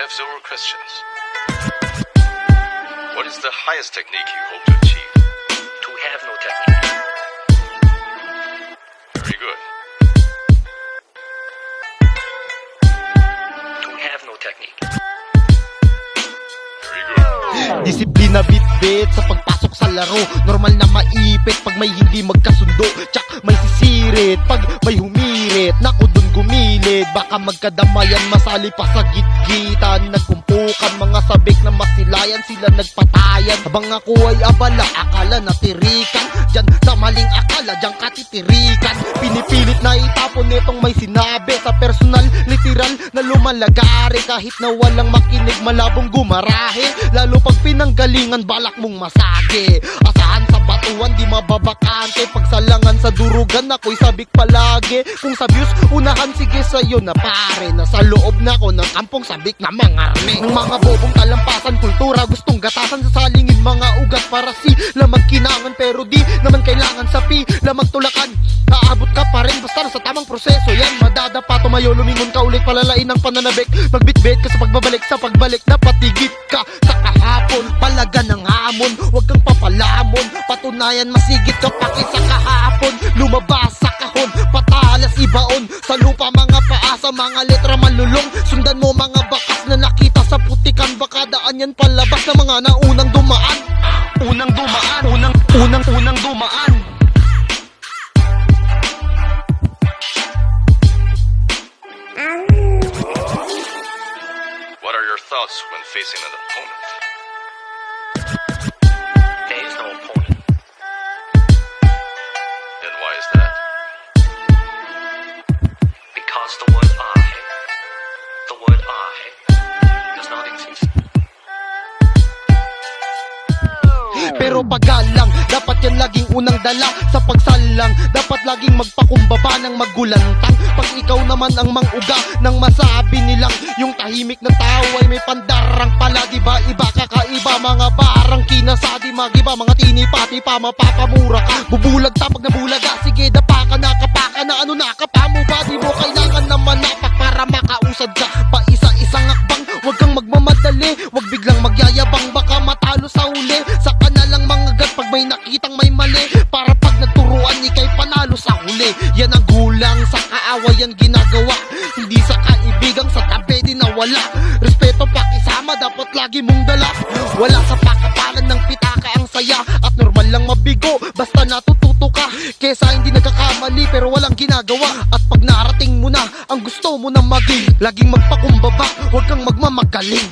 have zero questions. What is the highest technique you hope to achieve? To have no technique. Very good. To have no technique. Very good. Disiplina bitbit sa pagpasok sa laro. Normal na maipit pag may hindi magkasundo. Tsak may sisirit pag may humirit. Naku dun gumilid, baka magkadamayan. Masali pa sa gitgitan. Nagkumpukan mga sabik na masilayan. Sila nagpatayan habang ako ay abala. Akala natirikan, dyan sa maling akala, dyan katitirikan. Pinipilit na itapon nitong may sinabi. Sa personal, literal na lumalagari. Kahit na walang makinig, malabong gumarahe. Lalo pag pinanggalingan, balak mong masage. Asahan sa batuan, di mababakante. Pagsalangan sa durugan, ako'y sabik palagi. Kung sa views, unahan sige sa'yo na pare. Nasa loob na ako ng kampong sabik na mangarme. Ng mga bobong talampasan, kultura, gustong gatasan. Sasalingin mga ugat para sila magkinangan. Pero di naman kailangan sa pila magtulakan. Aabot ka pa rin basta sa tamang proseso. Yan, madadapa, tumayo, lumingon ka ulit. Palalain ang pananabik, magbitbit ka sa pagbabalik. Sa pagbalik na patigit ka sa kahapon. Palaga ng hamon, huwag kang papalamon. Patunayan masigit ka paki sa kahapon. Lumabas sa kahon, patalas ibaon. Sa lupa mga paasa, mga letra malulong. Sundan mo mga bakas na nakita sa putikan. Baka daan yan palabas ng mga naunang dumaan. Unang dumaan. What are your thoughts when facing an opponent? There is no opponent. Then why is that? Because the word I does not exist. Pero pagalang, dapat yan laging unang dala. Sa pagsalang, dapat laging magpakumbaba ng magulantang. Pag ikaw naman ang manguga nang masabi nilang yung tahimik na tao ay may pandarang pala. Diba iba kakaiba, mga barang kinasadi, magiba, mga tinipati pa, mapapamura ka. Bubulag tapag na bulaga, sige dapa ka na, kapaka na, ano nakapa mo ba? Di mo kailangan na manapak para makausad ka. Pa isa-isang akbang, huwag kang magmamadali. Huwag biglang magyayabang, baka matalo sa uli. Saka na lang mga gat pag may nakitang may mali. Para pag nagturuan, ikay panalo sa huli. Yan ang gulang, sa kaawayan ginagawa. Hindi sa kaibigang sa tabi di nawala. Respeto pakisama, dapat lagi mong dala. Wala sa pakapalan ng pitaka ang saya. At normal lang mabigo, basta natututo ka. Kesa hindi nagkakamali pero walang ginagawa. At pag narating mo na ang gusto mo na maging, laging magpakumbaba, huwag kang magmamagaling.